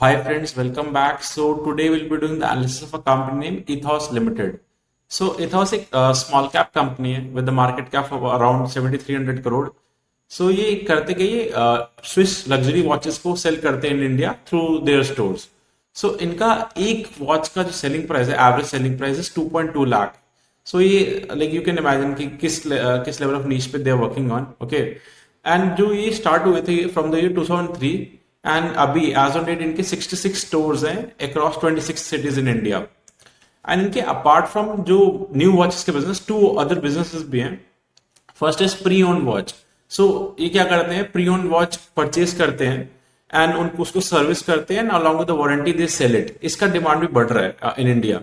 Hi friends, welcome back. So today we'll be doing the analysis of a company named Ethos Limited. So Ethos एक small cap company है with the market cap of around 7300 crore. So ये करते कि ये Swiss luxury watches को sell करते हैं in India through their stores. So इनका एक watch का जो selling price है, average selling price is 2.2 lakh. So ये like you can imagine कि किस level of niche पे they are working on. Okay. And जो ये start हुए थे from the year 2003 एंड अभी एज ऑन डेट इनके 66 स्टोर्स हैं across 26 cities in India. And इनके अपार्ट फ्रॉम जो न्यू वॉचेस के बिजनेस, टू अदर बिजनेसेस भी हैं. First is pre owned watch. So ये क्या करते हैं, प्री ओन वॉच परचेज करते हैं एंड उनको उसको सर्विस करते हैं, along with the warranty they sell it. इसका डिमांड भी बढ़ रहा है इन इंडिया.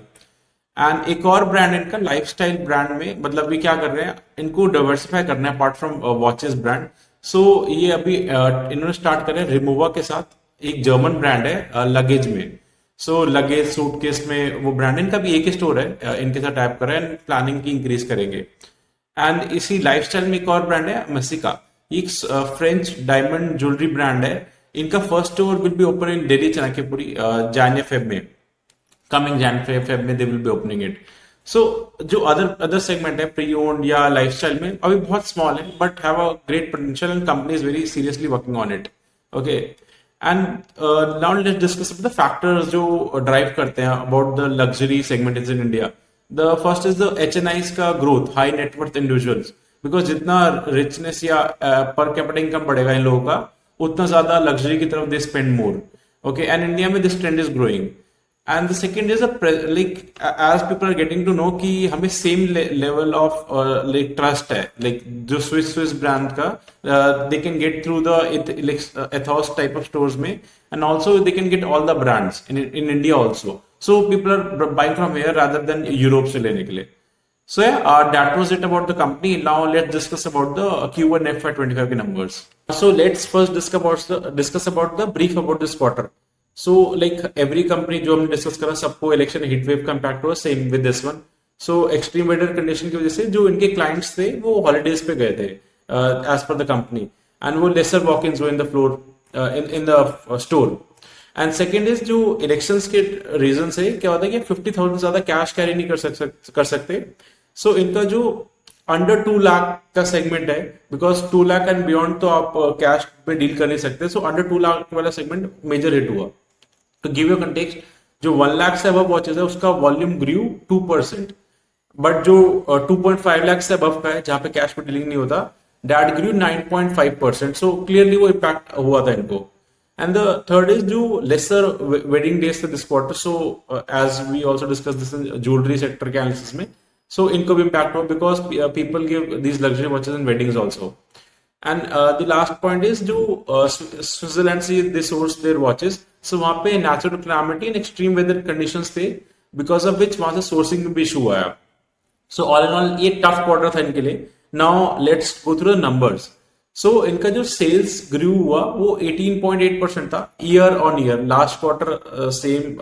एंड एक और ब्रांड इनका लाइफस्टाइल ब्रांड में, मतलब ये क्या कर रहे हैं, इनको डाइवर्सिफाई करना है अपार्ट फ्रॉम वॉचेस ब्रांड. सो ये अभी इन्होंने स्टार्ट करें रिमूवा के साथ, एक जर्मन ब्रांड है लगेज में. सो लगेज सूटकेस में वो ब्रांड, इनका भी एक ही स्टोर है, इनके साथ टाइप कर रहे हैं, प्लानिंग की इंक्रीज करेंगे. एंड इसी लाइफस्टाइल में एक और ब्रांड है मेसिका, एक फ्रेंच डायमंड ज्वेलरी ब्रांड है. इनका first store will be open in Delhi Chanakyapuri Jan या फेब में, कमिंग जैन फेब में they will be opening it. So जो अदर सेगमेंट है प्री ओन्ड या लाइफस्टाइल में, अभी बहुत स्मॉल है but have a great potential and company is very seriously working on it. Okay. And now let's discuss the factors जो drive करते हैं about the luxury segment is in India. The first is the HNIs का growth, high net worth individuals. Because जितना richness या per capita income बढ़ेगा इन लोगों का, उतना ज्यादा लग्जरी की तरफ they spend more. Okay. And India में this trend is growing. And the second is as people are getting to know कि हमें same level of like trust है, like जो Swiss brand का they can get through the Ethos type of stores में, and also they can get all the brands in India also. So people are buying from here rather than Europe से लेने के लिए. So yeah, that was it about the company. Now let's discuss about the Q1 FY25 के numbers. So let's first discuss about the brief about this quarter. So like every company जो हमने discuss करा, सबको election heatwave का impact हुआ, same with this one. So extreme weather condition की वजह से जो इनके क्लाइंट्स थे वो हॉलीडेज पे गए थे as per the company, and वो lesser walk in in the floor in the store. And second is जो इलेक्शंस के रीजन से क्या होता है कि 50,000 ज्यादा कैश कैरी नहीं कर सकते. सो इनका जो अंडर 2 लाख का सेगमेंट है, बिकॉज 2 लाख एंड बियॉन्ड तो आप कैश पे डील कर नहीं सकते. सो अंडर 2 लाख वाला सेगमेंट मेजर हिट हुआ. To give you context, जो 1 लाख से अबव वॉचेस है उसका वॉल्यूम ग्रू 2%, बट जो 2.5 लाख से अबव का है जहां पे कैश पे डीलिंग नहीं होता, दैट ग्रू 9.5%. सो क्लियरली वो इम्पैक्ट हुआ था इनको. एंड द थर्ड इज जो लेसर वेडिंग डेज थे this quarter. So as we also discuss this in jewellery sector के एनालिसिस में, सो इनको भी इम्पैक्ट हुआ because people give these luxury watches in weddings also. And the last point is जो Switzerland से they source their watches, so वहां पे natural calamity and extreme weather conditions थे, बिकॉज ऑफ विच वहां से सोर्सिंग में भी इशू आया. सो ऑल इन ऑल ये टफ क्वार्टर था इनके लिए. Now let's go through the numbers. So इनका जो सेल्स ग्रू हुआ वो 18.8% था year on year. Last quarter same,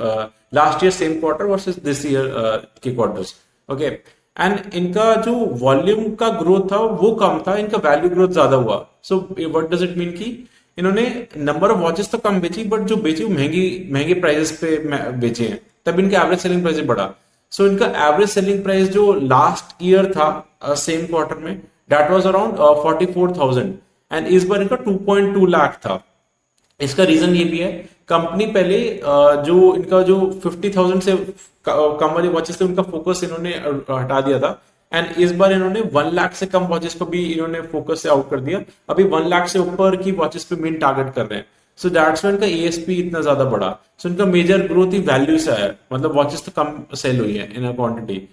last year same quarter versus this year के क्वार्टर्स. ओके. एंड इनका जो वॉल्यूम का ग्रोथ था वो कम था, इनका वैल्यू ग्रोथ ज्यादा हुआ. So what does it mean कि इन्होंने नंबर ऑफ वॉचेस तो कम बेची, बट जो बेची वो महंगे प्राइसेस पे बेचे हैं, तब इनका एवरेज सेलिंग प्राइस बढ़ा. सो इनका एवरेज सेलिंग प्राइस जो लास्ट ईयर था सेम क्वार्टर में, दैट वाज अराउंड 44,000, एंड इस बार इनका 2.2 लाख था. इसका रीजन ये भी है, कंपनी पहले जो इनका जो 50,000 से कम वाली वॉचेस थे उनका फोकस इन्होंने हटा दिया था, एंड इस बार इन्होंने 1 लाख से कम वॉचेस को भी इन्होंने फोकस से आउट कर दिया. अभी 1 लाख से ऊपर की वॉचेस पे मेन टारगेट कर रहे हैं. सो दैट्स व्हाई इनका ASP इतना ज्यादा बढ़ा. सो इनका मेजर ग्रोथ ही वैल्यू से आया, मतलब वॉचेस तो कम सेल हुई है इन क्वांटिटी.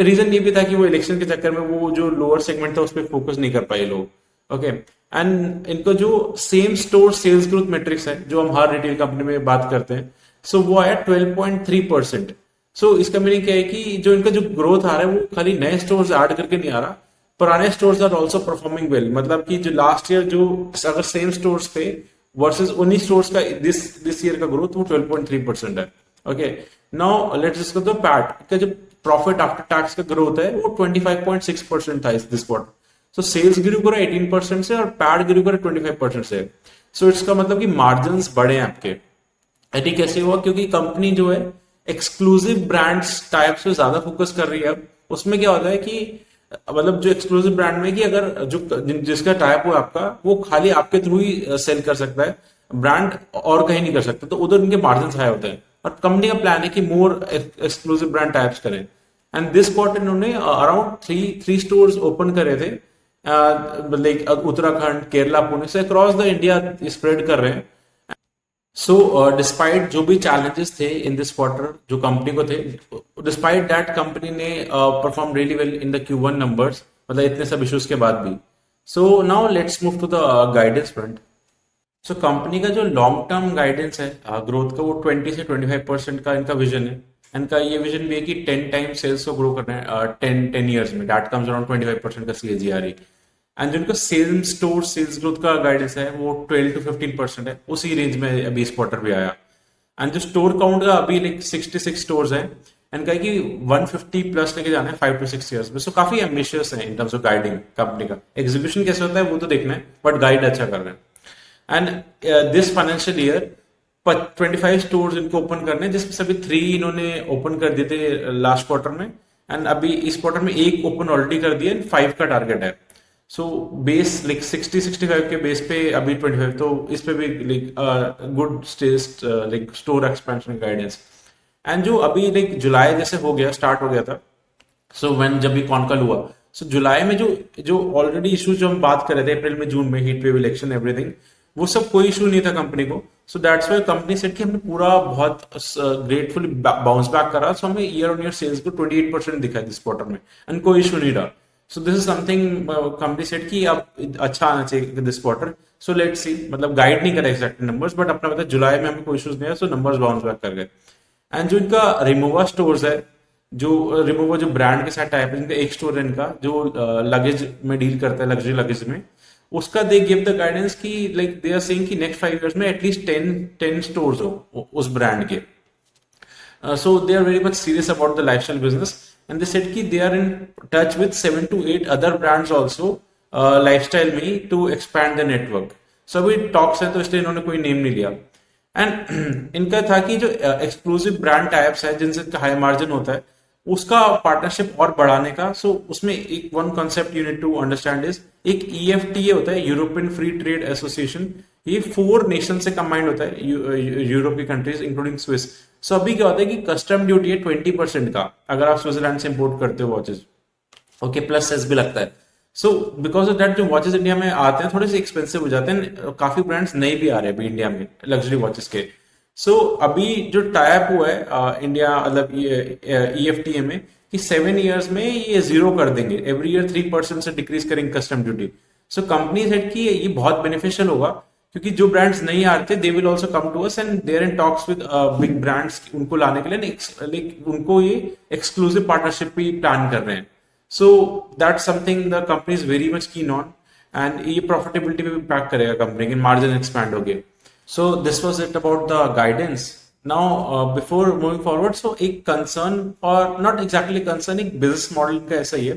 रीजन ये भी था कि वो इलेक्शन के चक्कर में वो जो लोअर सेगमेंट था उस पर फोकस नहीं कर पाए लोग. ओके. एंड इनको जो same store sales growth metrics है जो हम हर रिटेल कंपनी में बात करते हैं, सो वो आया 12.3%. सो इसका मीनिंग क्या है कि जो इनका जो ग्रोथ आ रहा है वो खाली नए स्टोर्स ऐड करके नहीं आ रहा, पुराने stores are also performing well. मतलब कि जो लास्ट ईयर जो अगर सेम स्टोर्स थे वर्सेस उन्हीं स्टोर्स का दिस ईयर का ग्रोथ वो 12.3% है. Okay. Now let's discuss the PAT का जो प्रॉफिट आफ्टर टैक्स का ग्रोथ है वो 25.6% था this quarter. So sales grew करा 18% से और पैट ग्रू करा 25% से. सो इसका मतलब कि मार्जिन बढ़े हैं आपके. ऐसे कैसे हुआ? क्योंकि कंपनी जो है एक्सक्लूसिव ब्रांड्स टाइप्स पे ज्यादा फोकस कर रही है अब। उसमें क्या होता है कि मतलब जो एक्सक्लूसिव ब्रांड में कि अगर जो जिसका टाइप हो आपका, वो खाली आपके थ्रू ही सेल कर सकता है, ब्रांड और कहीं नहीं कर सकता, तो उधर उनके मार्जिन हाई होते हैं। और कंपनी का प्लान है कि मोर एक्सक्लूसिव ब्रांड टाइप्स करें। एंड दिस क्वार्टर इन्होंने around three three stores open करे थे, लाइक उत्तराखंड, केरला, पुणे से अक्रॉस द इंडिया स्प्रेड कर रहे हैं। सो डिस्पाइट जो भी चैलेंजेस थे इन दिस क्वार्टर जो कंपनी को थे, डिस्पाइट दैट कंपनी ने perform really well in the Q1 numbers, मतलब इतने सब इश्यूज के बाद भी। So now let's move to the guidance front. So company का जो लॉन्ग टर्म गाइडेंस है ग्रोथ का, वो 20 से 25% का इनका विजन है। इनका ये विजन भी है कि 10 टाइम सेल्स को ग्रो करना है 10 ईयर्स में। दैट कम्स अराउंड 25% का CAGR। एंड जो इनका सेम स्टोर सेल्स ग्रोथ का गाइडेंस है वो 12 to 15% है, उसी रेंज में अभी इस क्वार्टर भी आया। एंड जो स्टोर काउंट का अभी लाइक 66 स्टोर्स है, एंड कहा कि 150 प्लस लेके जाना है 5 to 6 ईयर्स में। सो काफी एम्बिशियस है in terms of guiding. Company का एग्जीक्यूशन कैसे होता है वो तो देखना है, बट गाइड अच्छा कर रहे हैं। And this financial year 25 stores इनको ओपन करने हैं, जिसमें सभी 3 इन्होंने ओपन कर दिए थे लास्ट क्वार्टर में। एंड अभी इस क्वार्टर में एक ओपन ऑलरेडी कर दिया, 5 का टारगेट है। सो बेस लाइक 60-65 के बेस पे अभी 25, तो इस पे भी like good stage like store expansion guidance. And जो अभी लाइक जुलाई जैसे हो गया, स्टार्ट हो गया था, सो व्हेन जब भी कॉन्कल हुआ, सो जुलाई में जो जो ऑलरेडी इशू जो हम बात कर रहे थे अप्रैल में, जून में, हीट वेव, इलेक्शन, एवरीथिंग, वो सब कोई इशू नहीं था कंपनी को। So that's why company set कि हमने पूरा बहुत ग्रेटफुली बाउंस बैक करा। सो हमें ईयर ऑन ईयर सेल्स को 28% दिखा है दिस क्वार्टर में, एंड कोई इशू नहीं रहा। So this is something company set कि अब अच्छा आना चाहिए this quarter. So let's see, मतलब गाइड नहीं करा एग्जैक्ट नंबर्स, बट अपना पता जुलाई में हमें कोई इशूज नहीं है, सो नंबर्स बाउंस बैक कर गए। एंड जो इनका रिमूवा स्टोर्स है, जो रिमूवा जो ब्रांड के साथ टाइप है, इनका एक स्टोर है इनका जो लगेज में डील करता है, लग्जरी लगेज में, उसका दे गिव द गाइडेंस कि लाइक दे आर सेइंग कि नेक्स्ट 5 ईयर्स में एटलीस्ट 10 स्टोर्स हो उस ब्रांड के। So they are very much serious about the lifestyle business, and they said कि they are in touch with 7 to 8 other brands also lifestyle में to expand the network. So अभी talks है, तो इसलिए इन्होंने कोई नेम नहीं लिया। एंड इनका था कि जो एक्सक्लूसिव ब्रांड टाइप्स है जिनसे हाई मार्जिन होता है, उसका पार्टनरशिप और बढ़ाने का। सो उसमें एक one concept you need to understand is, एक EFTA होता है, यूरोपियन फ्री ट्रेड एसोसिएशन। ये 4 नेशन से कंबाइंड होता है, यूरोप की कंट्रीज इंक्लूडिंग स्विस। सो अभी क्या होता है कि कस्टम ड्यूटी है 20% का अगर आप स्विट्जरलैंड से इंपोर्ट करते हो वॉचेस, ओके, प्लस सेस भी लगता है। सो बिकॉज ऑफ दैट जो वॉचेस इंडिया में आते हैं थोड़े से एक्सपेंसिव हो जाते हैं, काफी ब्रांड्स नए भी आ रहे हैं अभी इंडिया में लग्जरी वॉचेस के। सो अभी जो टाइप हुआ है इंडिया मतलब EFTA में कि 7 ईयर्स में ये जीरो कर देंगे, एवरी ईयर 3% से डिक्रीज करेंगे custom duty. So company said कि ये बहुत बेनिफिशियल होगा, क्योंकि जो ब्रांड्स नहीं आते they will also come to us, and there in talks with big brands उनको लाने के लिए, लाइक उनको ये एक्सक्लूसिव पार्टनरशिप भी प्लान कर रहे हैं। सो that's something the company is very much keen on, and ये प्रॉफिटेबिलिटी पे भी इम्पैक्ट करेगा कंपनी के, मार्जिन एक्सपैंड हो गए। So this was it about the guidance. Now before moving forward, so एक concern or not exactly concern, एक business model का ऐसा ही है,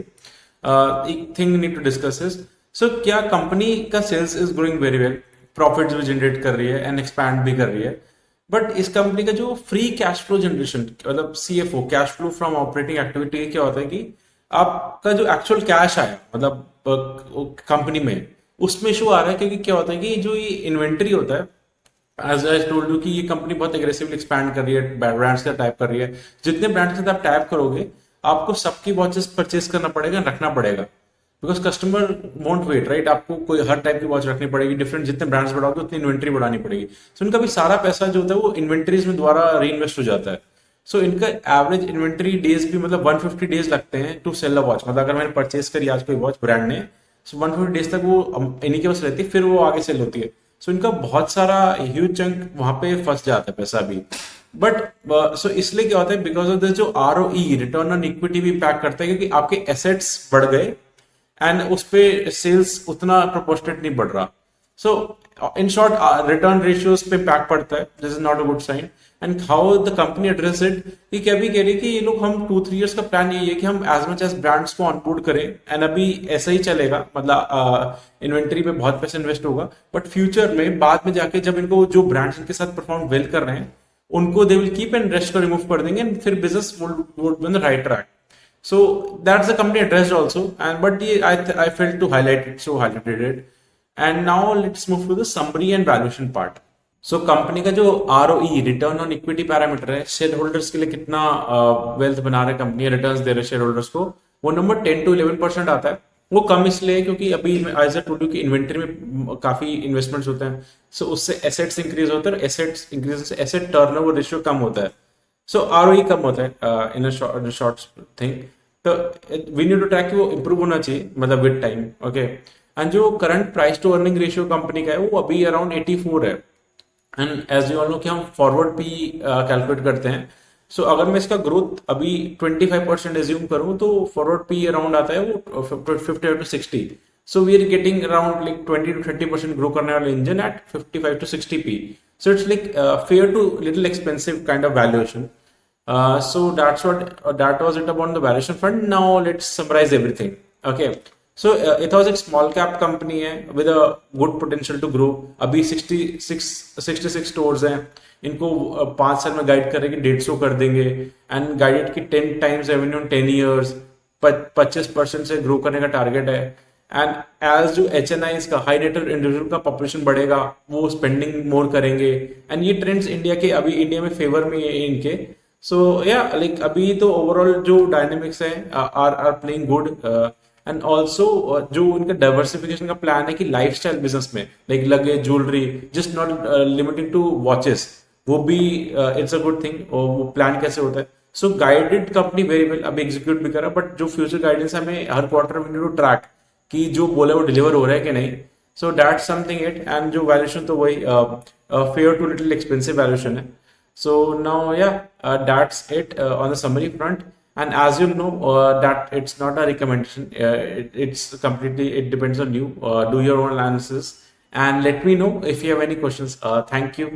एक thing we need to discuss is, so क्या company का sales is growing very well, profits भी generate कर रही है and expand भी कर रही है, बट इस कंपनी का जो फ्री कैश फ्लो जनरेशन मतलब CFO, cash flow from operating activity, क्या होता है कि आपका जो एक्चुअल कैश आया मतलब कंपनी में, उसमें इशू आ रहा है। क्योंकि क्या होता है कि जो ये इन्वेंट्री होता है, एज आई टोल्ड यू कि ये कंपनी बहुत एग्रेसिवली एक्सपैंड कर रही है, ब्रांड्स का टाइप कर रही है। जितने ब्रांड्स के साथ आप टाइप करोगे, आपको सबकी वॉचेस परचेस करना पड़ेगा, रखना पड़ेगा, because customer won't wait, right. आपको कोई हर टाइप की वॉच रखनी पड़ेगी, डिफरेंट जितने ब्रांड्स बढ़ाओगे उतनी इन्वेंट्री बढ़ानी पड़ेगी। सो इनका भी सारा पैसा जो होता है वो इन्वेंट्रीज में द्वारा री इन्वेस्ट हो जाता है। सो इनका एवरेज इन्वेंट्री डेज भी मतलब 150 डेज लगते हैं टू सेल अ वॉच। मतलब अगर मैंने परचेस करी आज कोई वॉच ब्रांड ने, सो 150 डेज तक वो इन्हीं के पास रहती है, फिर वो आगे सेल होती है। सो इनका बहुत सारा ह्यूज चंक वहां पे फंस जाता है पैसा भी। बट सो इसलिए क्या होता है, बिकॉज ऑफ दिस जो ROE, रिटर्न ऑन इक्विटी भी इम्पैक्ट करता है, क्योंकि आपके एसेट्स बढ़ गए एंड उस पे सेल्स उतना प्रोपोर्शनेट नहीं बढ़ रहा। So in short return ratios पे इम्पैक्ट पड़ता है, this is not a good sign. And how the company address it, कि क्या भी कह रही है कि ये लोग, हम 2-3 ईयर्स का प्लान यही है कि हम एज मच एज ब्रांड्स को ऑनबोर्ड करें, एंड अभी ऐसा ही चलेगा, मतलब इन्वेंट्री पे बहुत पैसा इन्वेस्ट होगा, बट फ्यूचर में बाद में जाके जब इनको जो ब्रांड्स इनके साथ परफॉर्म वेल कर रहे हैं, उनको they will keep and rest को रिमूव कर देंगे एंड फिर business would be on the right track. So that's the company addressed also, and but I failed to highlight it, so highlighted it. And now let's move to the summary and valuation part. So company का जो ROE return on equity parameter है, share holders के लिए कितना wealth बना रहे company, returns दे रहे share holders को, वो नंबर 10 to 11% आता है. वो कम इसलिए क्योंकि अभी एज अ टोल्ड यू की इन्वेंट्री में काफी इन्वेस्टमेंट्स होते हैं, सो उससे एसेट्स इंक्रीज होते हैं, एसेट्स इंक्रीज से एसेट टर्नओवर रेशियो कम होता है, सो ROE कम होता है इन अ शॉर्ट थिंग. तो वी नीड टू ट्रैक कि वो इंप्रूव होना चाहिए मतलब विद टाइम. ओके, एंड जो current price to earning ratio company का है वो अभी अराउंड 84 है. And as you all know कि हम फॉरवर्ड पी कैलकुलेट करते हैं. सो अगर मैं इसका ग्रोथ अभी 25% एज्यूम करूं तो फॉरवर्ड पी अराउंड आता है वो 55 to 60. So we are getting around like 20 to 30% grow करने वाले engine at 55 to 60 P. So it's like fair to little expensive kind of valuation. So that was it about the valuation front. Now let's summarize everything. Okay. So it was a small cap company है with a good potential to grow. अभी 66 stores हैं. इनको 5 साल में guide कर रहे कि 150 कर देंगे एंड गाइडेड की 10 times revenue in 10 years. 25% से ग्रो करने का टारगेट है. एंड एज जो HNIs का हाई नेट इंडिविजुअल का पॉपुलेशन बढ़ेगा वो स्पेंडिंग मोर करेंगे एंड ये ट्रेंड्स इंडिया के अभी इंडिया में फेवर में है इनके. सो या लाइक अभी तो ओवरऑल जो डायनेमिक्स है are playing good. And also जो उनका डाइवर्सिफिकेशन का प्लान है कि लाइफस्टाइल बिजनेस में like luggage jewellery just not limiting to watches, वो भी इट्स अ गुड थिंग. और वो प्लान कैसे होता है. सो गाइडेड कंपनी वेरी वेल अभी एग्जीक्यूट भी कर रहा है, बट जो फ्यूचर गाइडेंस हमें हर क्वार्टर में टू ट्रैक कि जो बोला वो डिलीवर हो रहा है कि नहीं. So that's something it. And जो वैल्यूएशन तो वही fair to little expensive valuation है. So now, yeah, that's it on the summary front. And as you know, that it's not a recommendation. It's completely, it depends on you. Do your own analysis and let me know if you have any questions. Thank you.